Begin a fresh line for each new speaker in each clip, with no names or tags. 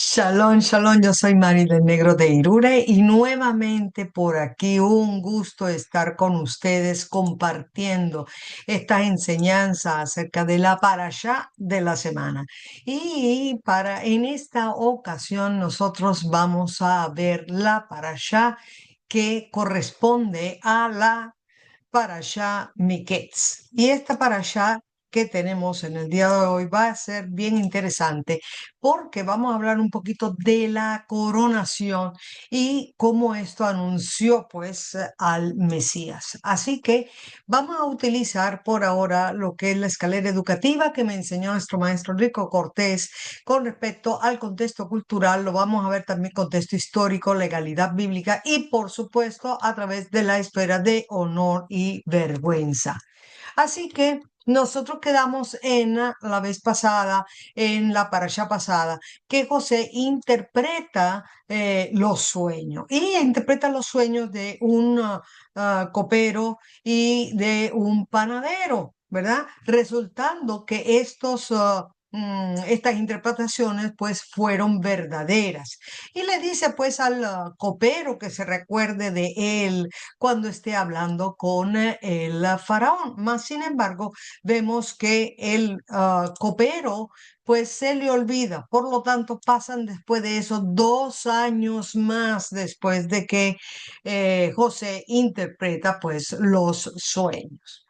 Shalom, shalom, yo soy Mari del Negro de Irure y nuevamente por aquí un gusto estar con ustedes compartiendo estas enseñanzas acerca de la parashá de la semana. En esta ocasión nosotros vamos a ver la parashá que corresponde a la parashá Miketz. Y esta parashá que tenemos en el día de hoy va a ser bien interesante porque vamos a hablar un poquito de la coronación y cómo esto anunció pues al Mesías. Así que vamos a utilizar por ahora lo que es la escalera educativa que me enseñó nuestro maestro Rico Cortés con respecto al contexto cultural. Lo vamos a ver también contexto histórico, legalidad bíblica y por supuesto a través de la esfera de honor y vergüenza. Así que nosotros quedamos en la vez pasada, en la parasha pasada, que José interpreta los sueños y interpreta los sueños de un copero y de un panadero, ¿verdad? Resultando que estas interpretaciones pues fueron verdaderas. Y le dice pues al copero que se recuerde de él cuando esté hablando con el faraón. Más sin embargo, vemos que el copero pues se le olvida. Por lo tanto, pasan después de eso 2 años más después de que José interpreta pues los sueños.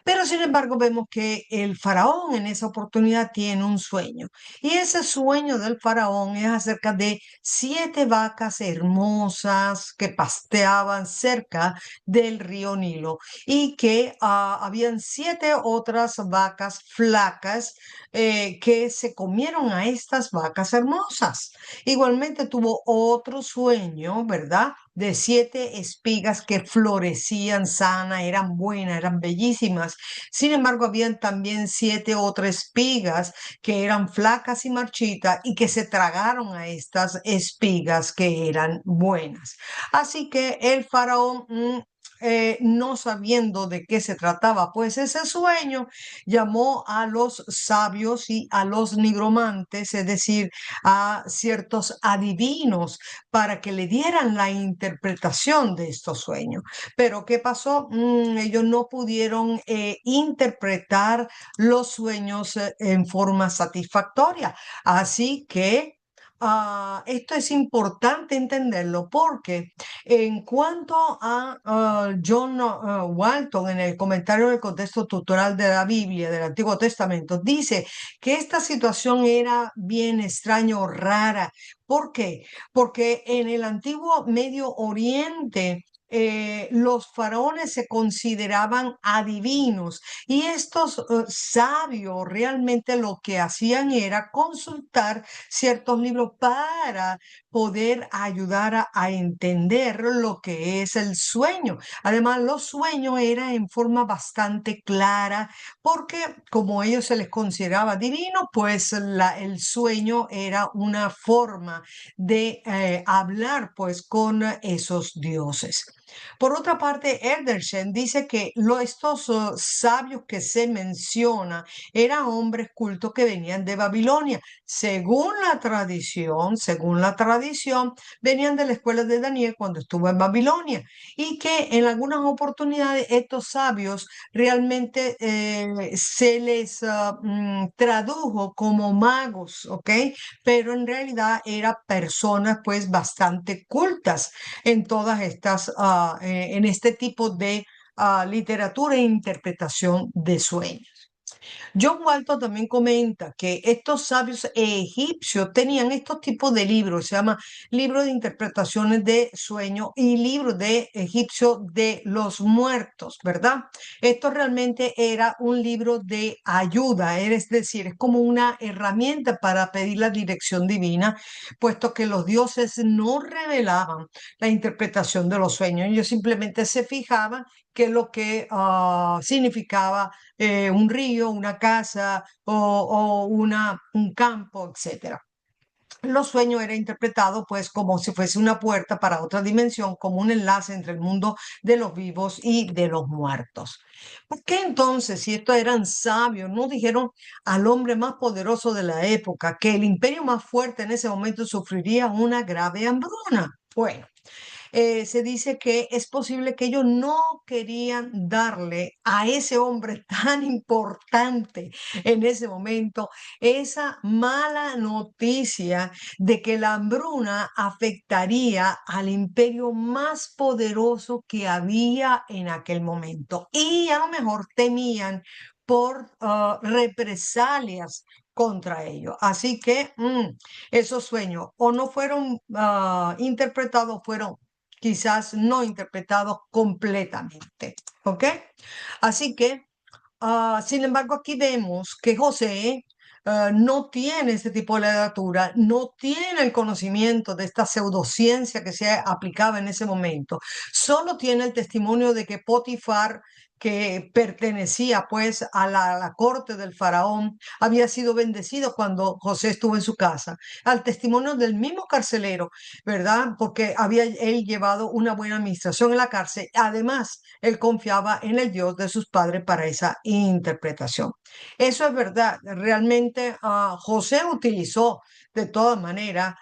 Pero sin embargo vemos que el faraón en esa oportunidad tiene un sueño y ese sueño del faraón es acerca de 7 vacas hermosas que pasteaban cerca del río Nilo y que habían 7 otras vacas flacas que se comieron a estas vacas hermosas. Igualmente tuvo otro sueño, ¿verdad? De 7 espigas que florecían sanas, eran buenas, eran bellísimas. Sin embargo, habían también 7 otras espigas que eran flacas y marchitas y que se tragaron a estas espigas que eran buenas. Así que el faraón, no sabiendo de qué se trataba, pues ese sueño, llamó a los sabios y a los nigromantes, es decir, a ciertos adivinos, para que le dieran la interpretación de estos sueños. Pero ¿qué pasó? Ellos no pudieron interpretar los sueños en forma satisfactoria. Así que esto es importante entenderlo porque en cuanto a John Walton en el comentario del contexto cultural de la Biblia del Antiguo Testamento, dice que esta situación era bien extraña o rara. ¿Por qué? Porque en el antiguo Medio Oriente los faraones se consideraban adivinos y estos sabios realmente lo que hacían era consultar ciertos libros para poder ayudar a entender lo que es el sueño. Además, los sueños eran en forma bastante clara porque como ellos se les consideraba divino, pues el sueño era una forma de hablar pues con esos dioses. Por otra parte, Edershen dice que estos sabios que se menciona eran hombres cultos que venían de Babilonia. Según la tradición, venían de la escuela de Daniel cuando estuvo en Babilonia y que en algunas oportunidades estos sabios realmente se les tradujo como magos, ¿ok? Pero en realidad eran personas pues bastante cultas en todas estas, en este tipo de literatura e interpretación de sueños. John Walton también comenta que estos sabios egipcios tenían estos tipos de libros, se llama libro de interpretaciones de sueño y libro de egipcio de los muertos, ¿verdad? Esto realmente era un libro de ayuda, es decir, es como una herramienta para pedir la dirección divina, puesto que los dioses no revelaban la interpretación de los sueños, ellos simplemente se fijaban qué es lo que significaba un río, una casa o un campo, etcétera. los sueños era interpretado pues como si fuese una puerta para otra dimensión, como un enlace entre el mundo de los vivos y de los muertos. ¿Por qué entonces, si estos eran sabios, no dijeron al hombre más poderoso de la época que el imperio más fuerte en ese momento sufriría una grave hambruna? Bueno, se dice que es posible que ellos no querían darle a ese hombre tan importante en ese momento esa mala noticia de que la hambruna afectaría al imperio más poderoso que había en aquel momento. Y a lo mejor temían por represalias contra ellos. Así que esos sueños o no fueron interpretados, fueron quizás no interpretados completamente. ¿Ok? Así que, sin embargo, aquí vemos que José no tiene ese tipo de literatura, no tiene el conocimiento de esta pseudociencia que se aplicaba en ese momento, solo tiene el testimonio de que Potifar, que pertenecía pues a la corte del faraón, había sido bendecido cuando José estuvo en su casa, al testimonio del mismo carcelero, ¿verdad? Porque había él llevado una buena administración en la cárcel. Además, él confiaba en el Dios de sus padres para esa interpretación. Eso es verdad. Realmente José utilizó de todas maneras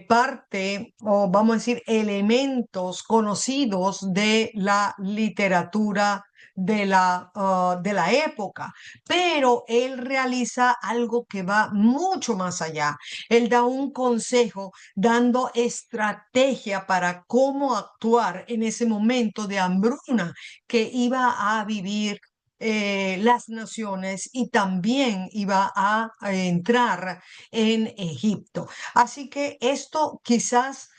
parte, o vamos a decir, elementos conocidos de la literatura de la época, pero él realiza algo que va mucho más allá. Él da un consejo dando estrategia para cómo actuar en ese momento de hambruna que iba a vivir las naciones y también iba a entrar en Egipto. Así que esto quizás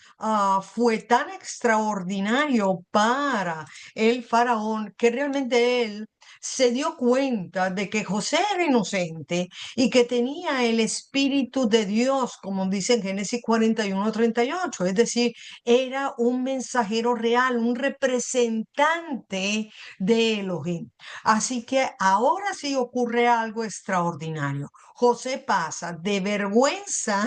fue tan extraordinario para el faraón que realmente él se dio cuenta de que José era inocente y que tenía el Espíritu de Dios, como dice en Génesis 41:38, es decir, era un mensajero real, un representante de Elohim. Así que ahora sí ocurre algo extraordinario. José pasa de vergüenza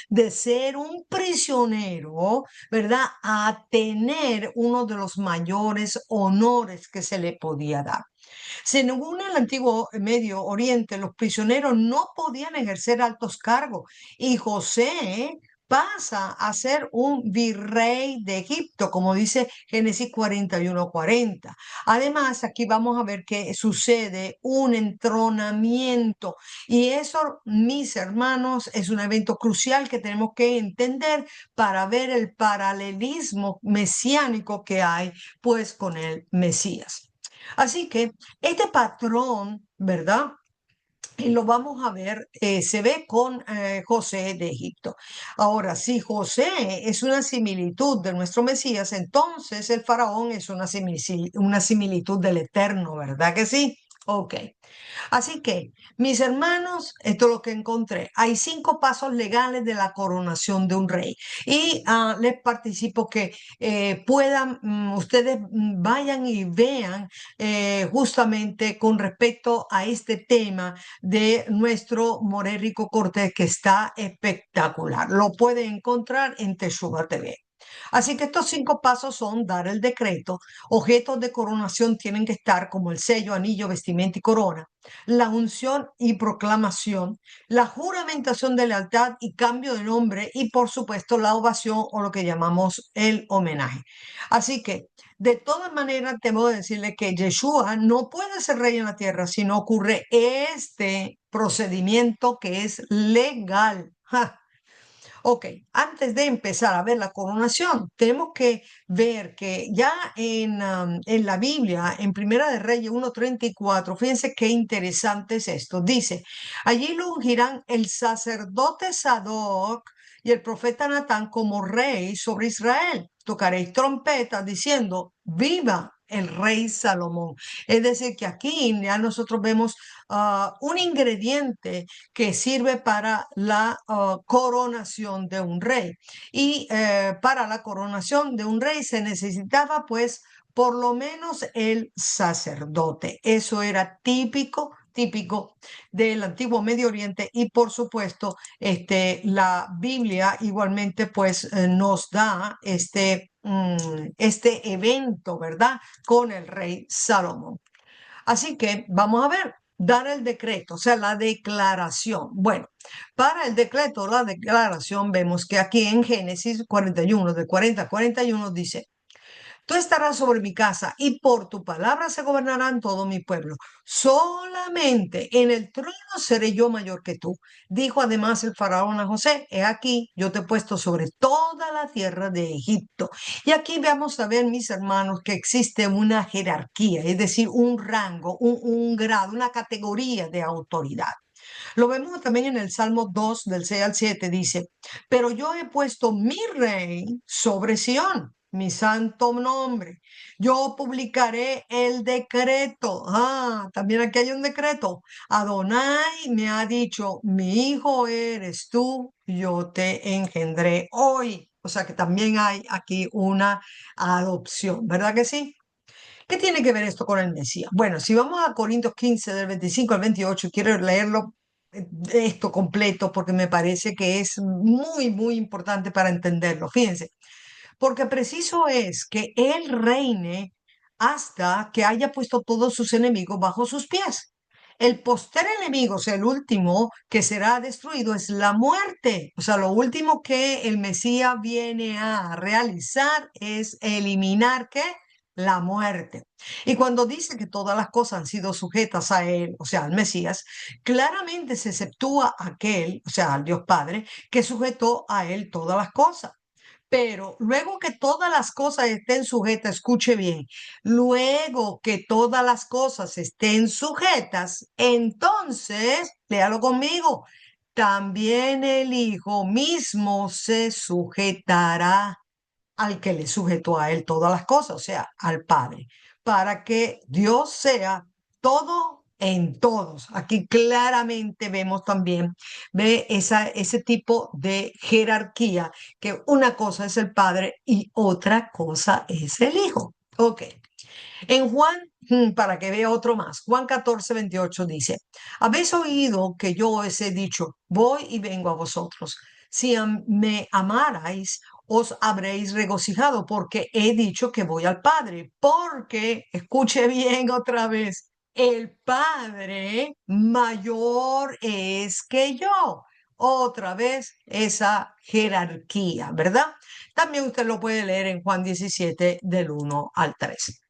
de ser un prisionero, ¿verdad? A tener uno de los mayores honores que se le podía dar. Según el antiguo Medio Oriente, los prisioneros no podían ejercer altos cargos y José pasa a ser un virrey de Egipto, como dice Génesis 41:40. Además, aquí vamos a ver que sucede un entronamiento y eso, mis hermanos, es un evento crucial que tenemos que entender para ver el paralelismo mesiánico que hay pues con el Mesías. Así que este patrón, ¿verdad? Y lo vamos a ver, se ve con José de Egipto. Ahora, si José es una similitud de nuestro Mesías, entonces el faraón es una similitud del Eterno, ¿verdad que sí? Ok. Así que, mis hermanos, esto es lo que encontré. Hay 5 pasos legales de la coronación de un rey. Y les participo que puedan, ustedes vayan y vean justamente con respecto a este tema de nuestro Moré Rico Cortés, que está espectacular. Lo pueden encontrar en Teshuva TV. Así que estos 5 pasos son dar el decreto, objetos de coronación tienen que estar como el sello, anillo, vestimenta y corona, la unción y proclamación, la juramentación de lealtad y cambio de nombre y por supuesto la ovación o lo que llamamos el homenaje. Así que de todas maneras tengo que decirle que Yeshua no puede ser rey en la tierra si no ocurre este procedimiento que es legal. ¡Ja! Ok, antes de empezar a ver la coronación, tenemos que ver que ya en la Biblia, en Primera de Reyes 1:34, fíjense qué interesante es esto. Dice, allí lo ungirán el sacerdote Sadoc y el profeta Natán como rey sobre Israel. Tocaréis trompetas diciendo, viva el rey Salomón. Es decir, que aquí ya nosotros vemos un ingrediente que sirve para la coronación de un rey. Y para la coronación de un rey se necesitaba pues por lo menos el sacerdote. Eso era típico típico del antiguo Medio Oriente y por supuesto la Biblia igualmente pues nos da este evento, ¿verdad? Con el rey Salomón. Así que vamos a ver, dar el decreto, o sea, la declaración. Bueno, para el decreto, la declaración, vemos que aquí en Génesis 41, de 40 a 41 dice, tú estarás sobre mi casa y por tu palabra se gobernarán todo mi pueblo. Solamente en el trono seré yo mayor que tú. Dijo además el faraón a José, he aquí, yo te he puesto sobre toda la tierra de Egipto. Y aquí vamos a ver, mis hermanos, que existe una jerarquía, es decir, un rango, un grado, una categoría de autoridad. Lo vemos también en el Salmo 2, del 6 al 7, dice, pero yo he puesto mi rey sobre Sión, mi santo nombre. Yo publicaré el decreto. Ah, también aquí hay un decreto. Adonai me ha dicho, mi hijo eres tú, yo te engendré hoy. O sea que también hay aquí una adopción, ¿verdad que sí? ¿Qué tiene que ver esto con el Mesías? Bueno, si vamos a Corintios 15, del 25 al 28, quiero leerlo esto completo porque me parece que es muy, muy importante para entenderlo. Fíjense, porque preciso es que Él reine hasta que haya puesto todos sus enemigos bajo sus pies. El poster enemigo, o sea, el último que será destruido es la muerte. O sea, lo último que el Mesías viene a realizar es eliminar, ¿qué? La muerte. Y cuando dice que todas las cosas han sido sujetas a él, o sea, al Mesías, claramente se exceptúa aquel, o sea, al Dios Padre, que sujetó a él todas las cosas. Pero luego que todas las cosas estén sujetas, escuche bien, luego que todas las cosas estén sujetas, entonces, léalo conmigo, también el Hijo mismo se sujetará al que le sujetó a él todas las cosas, o sea, al Padre, para que Dios sea todo en todos. Aquí claramente vemos también, ve ese tipo de jerarquía, que una cosa es el Padre y otra cosa es el Hijo. Ok. En Juan, para que vea otro más, Juan 14, 28 dice, habéis oído que yo os he dicho, voy y vengo a vosotros. Si me amarais, os habréis regocijado porque he dicho que voy al Padre, porque, escuche bien otra vez, el Padre mayor es que yo. Otra vez esa jerarquía, ¿verdad? También usted lo puede leer en Juan 17 del 1 al 3.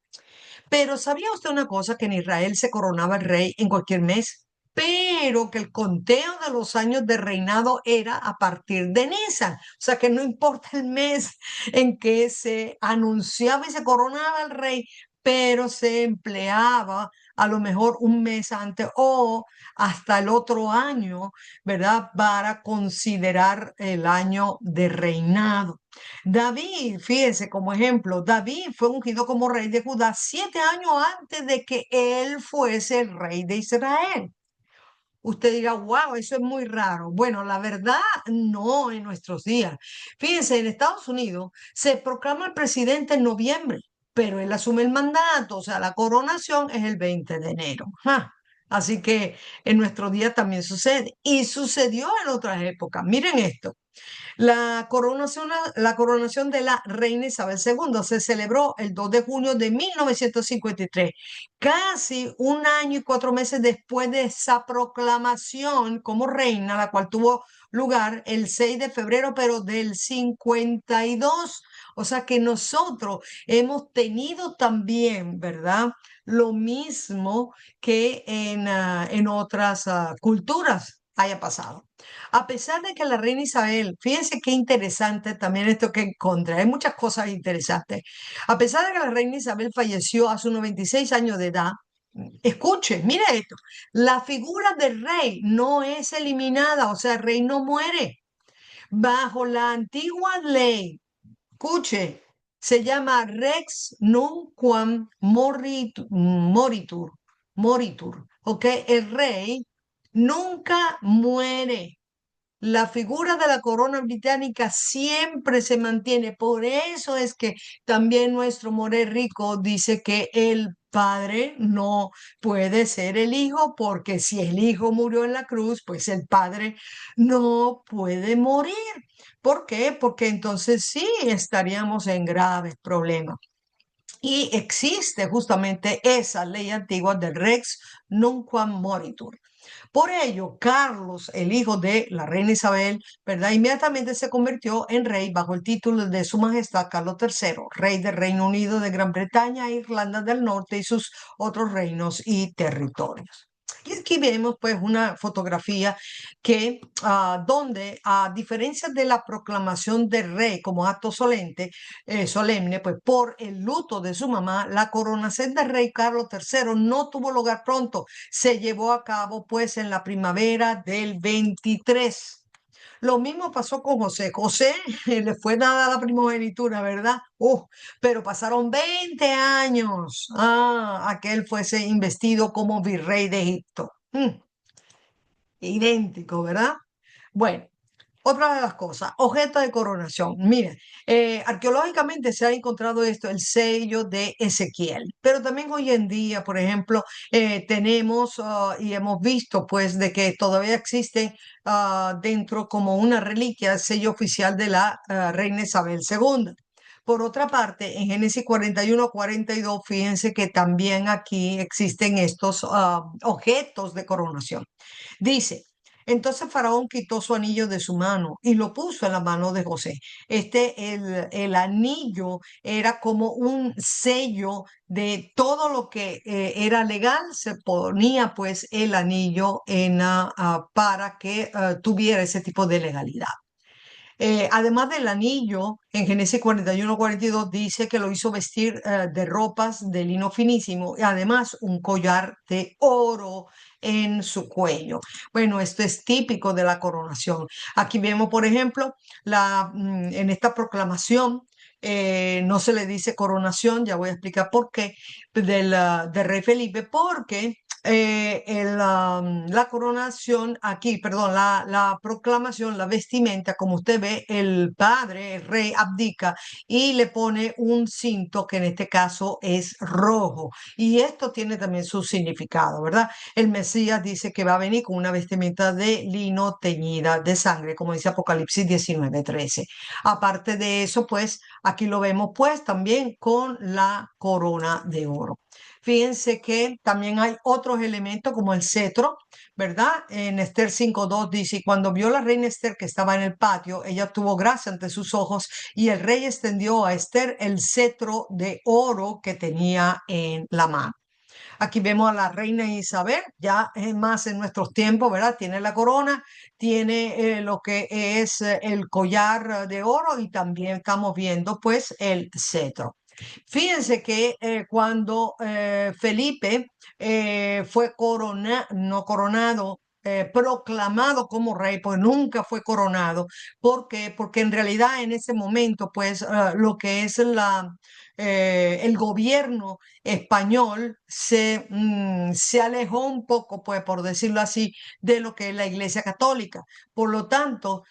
Pero ¿sabía usted una cosa? Que en Israel se coronaba el rey en cualquier mes, pero que el conteo de los años de reinado era a partir de Nisan. O sea que no importa el mes en que se anunciaba y se coronaba el rey, pero se empleaba a lo mejor un mes antes o hasta el otro año, ¿verdad? Para considerar el año de reinado. David, fíjese como ejemplo, David fue ungido como rey de Judá 7 años antes de que él fuese el rey de Israel. Usted dirá, wow, eso es muy raro. Bueno, la verdad, no en nuestros días. Fíjense, en Estados Unidos se proclama el presidente en noviembre, pero él asume el mandato, o sea, la coronación es el 20 de enero. ¡Ja! Así que en nuestros días también sucede. Y sucedió en otras épocas. Miren esto. La coronación de la reina Isabel II se celebró el 2 de junio de 1953, casi un año y 4 meses después de esa proclamación como reina, la cual tuvo lugar el 6 de febrero, pero del 52. O sea que nosotros hemos tenido también, ¿verdad? Lo mismo que en otras culturas haya pasado. A pesar de que la reina Isabel, fíjense qué interesante también esto que encontré, hay muchas cosas interesantes. A pesar de que la reina Isabel falleció a sus 96 años de edad, escuche, mire esto, la figura del rey no es eliminada, o sea, el rey no muere. Bajo la antigua ley, escuche, se llama Rex Nunquam Moritur, ¿ok? El rey nunca muere. la figura de la corona británica siempre se mantiene. Por eso es que también nuestro More Rico dice que el padre no puede ser el hijo, porque si el hijo murió en la cruz, pues el padre no puede morir. ¿Por qué? Porque entonces sí estaríamos en graves problemas. Y existe justamente esa ley antigua del Rex Nunquam Moritur. Por ello, Carlos, el hijo de la reina Isabel, ¿verdad? Inmediatamente se convirtió en rey bajo el título de Su Majestad Carlos III, rey del Reino Unido de Gran Bretaña, Irlanda del Norte y sus otros reinos y territorios. Y aquí vemos pues una fotografía que donde a diferencia de la proclamación del rey como acto solemne, pues por el luto de su mamá, la coronación del rey Carlos III no tuvo lugar pronto, se llevó a cabo pues en la primavera del 23. Lo mismo pasó con José. José le fue dada la primogenitura, ¿verdad? Pero pasaron 20 años a que él fuese investido como virrey de Egipto. Idéntico, ¿verdad? Bueno, otra de las cosas, objeto de coronación. Mire, arqueológicamente se ha encontrado esto, el sello de Ezequiel, pero también hoy en día, por ejemplo, tenemos y hemos visto pues de que todavía existe dentro como una reliquia el sello oficial de la reina Isabel II. Por otra parte, en Génesis 41-42, fíjense que también aquí existen estos objetos de coronación. Dice, entonces Faraón quitó su anillo de su mano y lo puso en la mano de José. El anillo era como un sello de todo lo que era legal. Se ponía pues el anillo para que tuviera ese tipo de legalidad. Además del anillo, en Génesis 41-42 dice que lo hizo vestir de ropas de lino finísimo y además un collar de oro en su cuello. Bueno, esto es típico de la coronación. Aquí vemos, por ejemplo, en esta proclamación. No se le dice coronación, ya voy a explicar por qué, de rey Felipe, porque la coronación aquí, perdón, la proclamación, la vestimenta, como usted ve, el padre, el rey, abdica y le pone un cinto que en este caso es rojo. Y esto tiene también su significado, ¿verdad? El Mesías dice que va a venir con una vestimenta de lino teñida de sangre, como dice Apocalipsis 19:13. Aparte de eso, pues aquí lo vemos pues también con la corona de oro. Fíjense que también hay otros elementos como el cetro, ¿verdad? En Esther 5:2 dice, y cuando vio la reina Esther que estaba en el patio, ella tuvo gracia ante sus ojos y el rey extendió a Esther el cetro de oro que tenía en la mano. Aquí vemos a la reina Isabel, ya es más en nuestros tiempos, ¿verdad? Tiene la corona, tiene lo que es el collar de oro y también estamos viendo pues el cetro. Fíjense que cuando Felipe fue no coronado, proclamado como rey, pues nunca fue coronado. ¿Por qué? Porque en realidad en ese momento, pues lo que es el gobierno español se alejó un poco, pues por decirlo así, de lo que es la Iglesia Católica. Por lo tanto,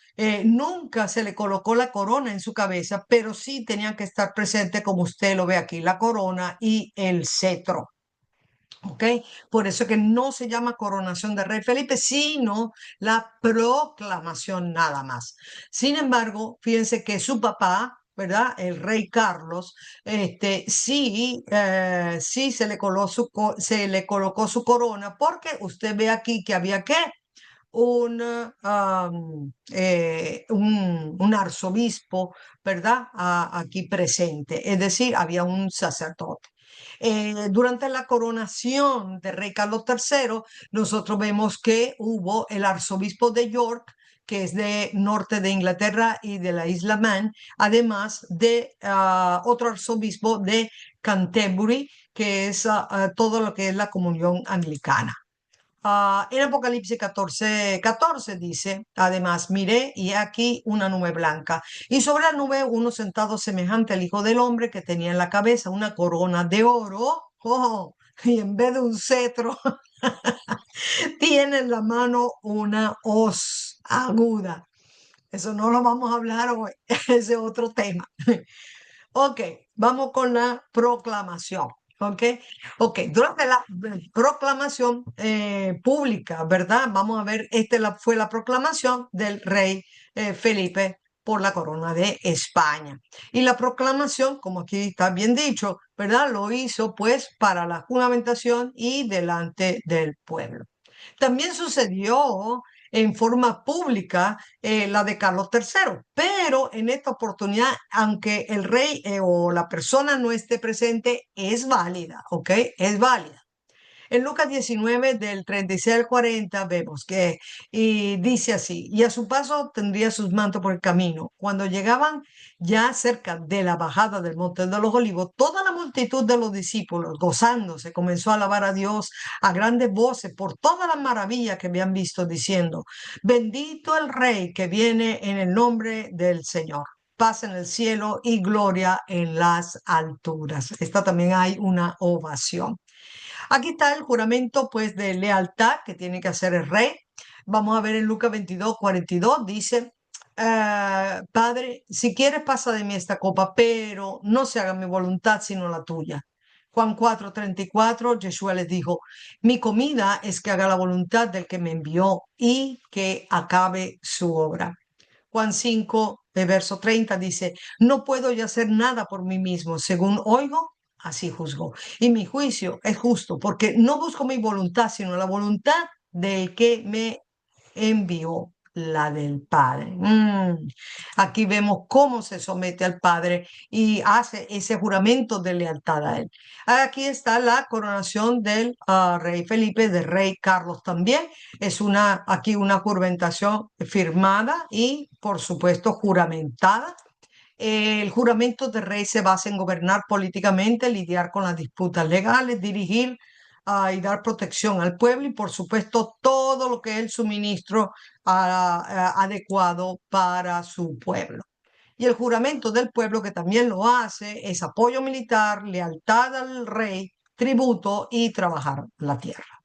nunca se le colocó la corona en su cabeza, pero sí tenían que estar presentes, como usted lo ve aquí, la corona y el cetro. ¿Ok? Por eso que no se llama coronación de rey Felipe, sino la proclamación nada más. Sin embargo, fíjense que su papá, ¿verdad? El rey Carlos, sí se le colocó su corona, porque usted ve aquí que había que un arzobispo, ¿verdad? Aquí presente, es decir, había un sacerdote. Durante la coronación de rey Carlos III, nosotros vemos que hubo el arzobispo de York, que es de norte de Inglaterra y de la isla Man, además de otro arzobispo de Canterbury, que es todo lo que es la comunión anglicana. En Apocalipsis 14:14 dice, además, miré y he aquí una nube blanca, y sobre la nube uno sentado semejante al Hijo del Hombre que tenía en la cabeza una corona de oro, y en vez de un cetro, tiene en la mano una hoz. aguda. Eso no lo vamos a hablar hoy, ese es otro tema. Ok, vamos con la proclamación. Ok, ok, durante la proclamación pública, ¿verdad? Vamos a ver, fue la proclamación del rey Felipe por la corona de España. Y la proclamación, como aquí está bien dicho, ¿verdad? Lo hizo pues para la juramentación y delante del pueblo. También sucedió en forma pública la de Carlos III, pero en esta oportunidad, aunque el rey o la persona no esté presente, es válida, ¿ok? Es válida. En Lucas 19, del 36 al 40, vemos que y dice así, y a su paso tendría sus mantos por el camino. Cuando llegaban ya cerca de la bajada del Monte de los Olivos, toda la multitud de los discípulos, gozándose, comenzó a alabar a Dios a grandes voces por todas las maravillas que habían visto, diciendo, bendito el Rey que viene en el nombre del Señor. Paz en el cielo y gloria en las alturas. Esta también hay una ovación. Aquí está el juramento, pues, de lealtad que tiene que hacer el rey. Vamos a ver en Lucas 22, 42, dice, Padre, si quieres pasa de mí esta copa, pero no se haga mi voluntad sino la tuya. Juan 4, 34, Yeshua les dijo, mi comida es que haga la voluntad del que me envió y que acabe su obra. Juan 5, de verso 30 dice, no puedo yo hacer nada por mí mismo, según oigo, así juzgo. Y mi juicio es justo, porque no busco mi voluntad, sino la voluntad del que me envió, la del Padre. Aquí vemos cómo se somete al Padre y hace ese juramento de lealtad a él. Aquí está la coronación del rey Felipe, del rey Carlos también. Es aquí una juramentación firmada y, por supuesto, juramentada. El juramento de rey se basa en gobernar políticamente, lidiar con las disputas legales, dirigir y dar protección al pueblo y, por supuesto, todo lo que es el suministro adecuado para su pueblo. Y el juramento del pueblo, que también lo hace, es apoyo militar, lealtad al rey, tributo y trabajar la tierra.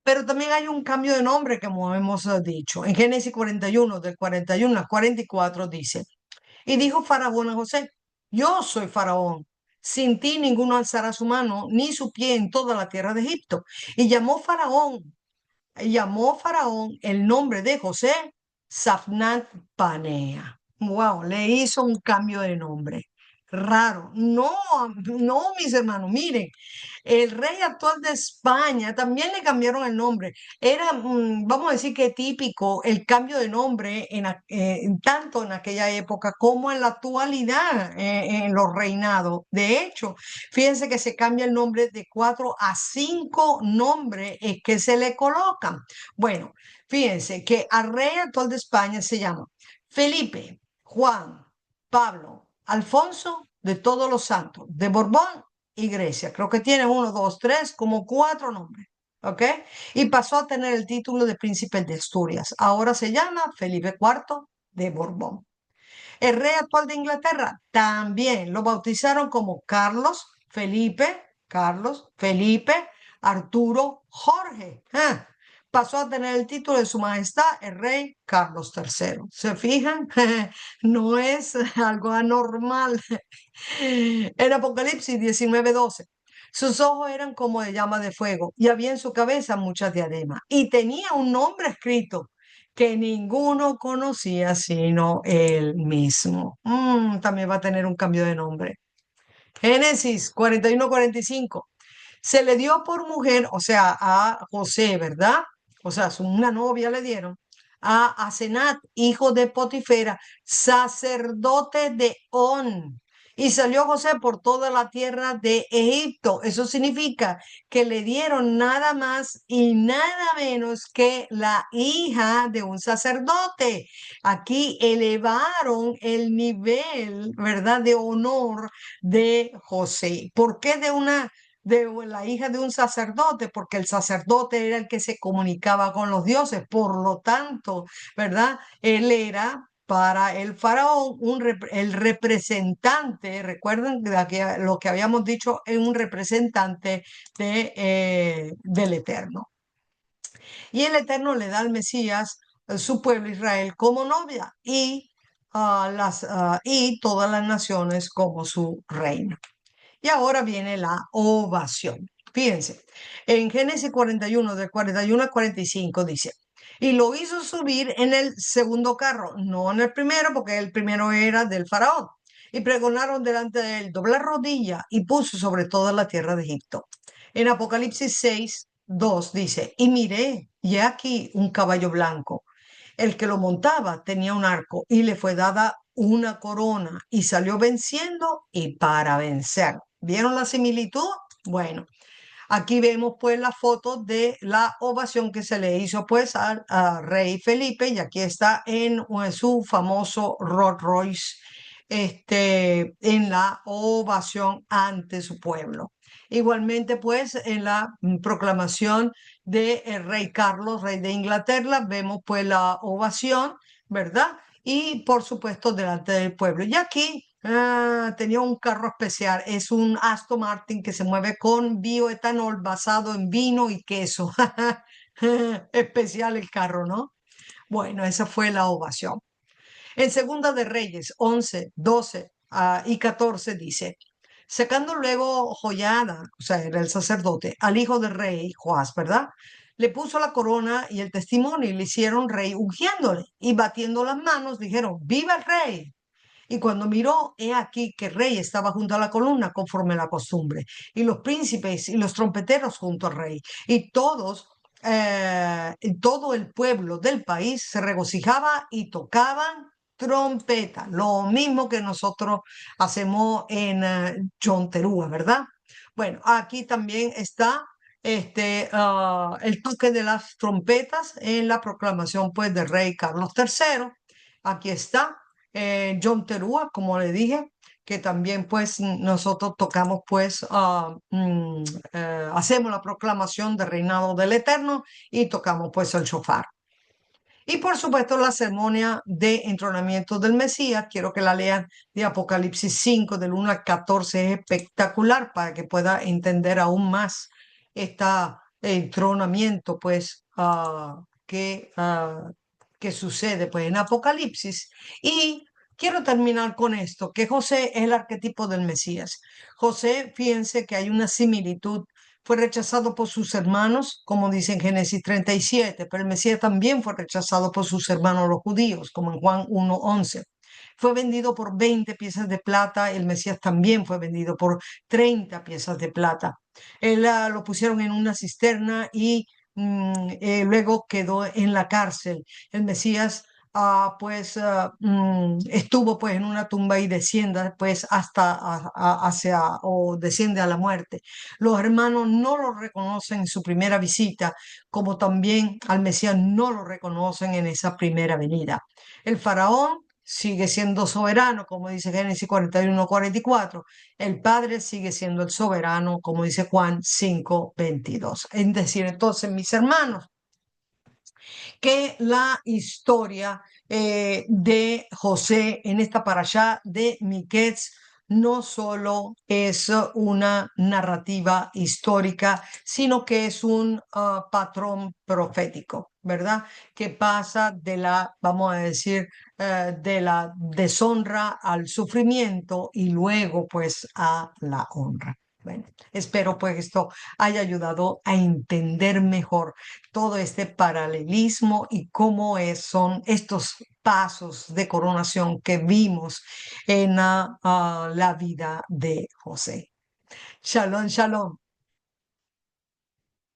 Pero también hay un cambio de nombre, como hemos dicho. En Génesis 41, del 41 al 44 dice, y dijo Faraón a José, yo soy Faraón, sin ti ninguno alzará su mano ni su pie en toda la tierra de Egipto. Y llamó Faraón el nombre de José Safnat Panea. Wow, le hizo un cambio de nombre. Raro. No, no, mis hermanos, miren, el rey actual de España también le cambiaron el nombre. Era, vamos a decir que típico el cambio de nombre tanto en aquella época como en la actualidad en los reinados. De hecho, fíjense que se cambia el nombre de 4 a 5 nombres que se le colocan. Bueno, fíjense que al rey actual de España se llama Felipe, Juan, Pablo, Alfonso de todos los santos, de Borbón y Grecia. Creo que tiene 1, 2, 3, como 4 nombres. ¿Ok? Y pasó a tener el título de príncipe de Asturias. Ahora se llama Felipe IV de Borbón. El rey actual de Inglaterra también lo bautizaron como Carlos, Felipe, Arturo, Jorge. Pasó a tener el título de Su Majestad el rey Carlos III. ¿Se fijan? No es algo anormal. En Apocalipsis 19:12, sus ojos eran como de llama de fuego y había en su cabeza muchas diademas y tenía un nombre escrito que ninguno conocía sino él mismo. También va a tener un cambio de nombre. Génesis 41-45. Se le dio por mujer, o sea, a José, ¿verdad? O sea, una novia le dieron a Asenat, hijo de Potifera, sacerdote de On. Y salió José por toda la tierra de Egipto. Eso significa que le dieron nada más y nada menos que la hija de un sacerdote. Aquí elevaron el nivel, ¿verdad?, de honor de José. ¿Por qué de la hija de un sacerdote? Porque el sacerdote era el que se comunicaba con los dioses, por lo tanto, ¿verdad? Él era para el faraón el representante, recuerden lo que habíamos dicho, es un representante del Eterno. Y el Eterno le da al Mesías su pueblo Israel como novia y todas las naciones como su reino. Y ahora viene la ovación. Fíjense, en Génesis 41, del 41 al 45 dice, y lo hizo subir en el segundo carro, no en el primero, porque el primero era del faraón. Y pregonaron delante de él, doblar rodilla y puso sobre toda la tierra de Egipto. En Apocalipsis 6, 2 dice, y miré, y he aquí un caballo blanco. El que lo montaba tenía un arco y le fue dada una corona y salió venciendo y para vencer. ¿Vieron la similitud? Bueno, aquí vemos pues la foto de la ovación que se le hizo pues al rey Felipe y aquí está en su famoso Rolls Royce en la ovación ante su pueblo. Igualmente pues en la proclamación del rey Carlos, rey de Inglaterra, vemos pues la ovación, ¿verdad? Y por supuesto delante del pueblo. Y aquí tenía un carro especial, es un Aston Martin que se mueve con bioetanol basado en vino y queso. Especial el carro, ¿no? Bueno, esa fue la ovación. En Segunda de Reyes 11, 12 y 14 dice, sacando luego Joiada, o sea, era el sacerdote, al hijo del rey, Joás, ¿verdad? Le puso la corona y el testimonio y le hicieron rey ungiéndole y batiendo las manos dijeron, ¡viva el rey! Y cuando miró, he aquí que el rey estaba junto a la columna conforme a la costumbre, y los príncipes y los trompeteros junto al rey, y todo el pueblo del país se regocijaba y tocaban trompeta, lo mismo que nosotros hacemos en Chonterúa, ¿verdad? Bueno, aquí también está el toque de las trompetas en la proclamación pues del rey Carlos III. Aquí está John Terúa, como le dije, que también pues nosotros tocamos pues, hacemos la proclamación del reinado del Eterno y tocamos pues el shofar. Y por supuesto la ceremonia de entronamiento del Mesías, quiero que la lean de Apocalipsis 5 del 1 al 14, es espectacular para que pueda entender aún más este entronamiento pues que sucede pues en Apocalipsis. Y quiero terminar con esto, que José es el arquetipo del Mesías. José, fíjense que hay una similitud, fue rechazado por sus hermanos, como dice en Génesis 37, pero el Mesías también fue rechazado por sus hermanos los judíos, como en Juan 1:11. Fue vendido por 20 piezas de plata, el Mesías también fue vendido por 30 piezas de plata. Él lo pusieron en una cisterna y luego quedó en la cárcel. El Mesías estuvo pues en una tumba y desciende pues hasta hacia o desciende a la muerte. Los hermanos no lo reconocen en su primera visita, como también al Mesías no lo reconocen en esa primera venida. El faraón sigue siendo soberano, como dice Génesis 41-44. El Padre sigue siendo el soberano, como dice Juan 5:22. Es decir, entonces, mis hermanos, que la historia de José en esta parashá de Miquetz no solo es una narrativa histórica, sino que es un patrón profético, ¿verdad? Que pasa de la, vamos a decir, de la deshonra al sufrimiento y luego pues a la honra. Bueno, espero pues esto haya ayudado a entender mejor todo este paralelismo y cómo son estos pasos de coronación que vimos en la vida de José. Shalom, shalom.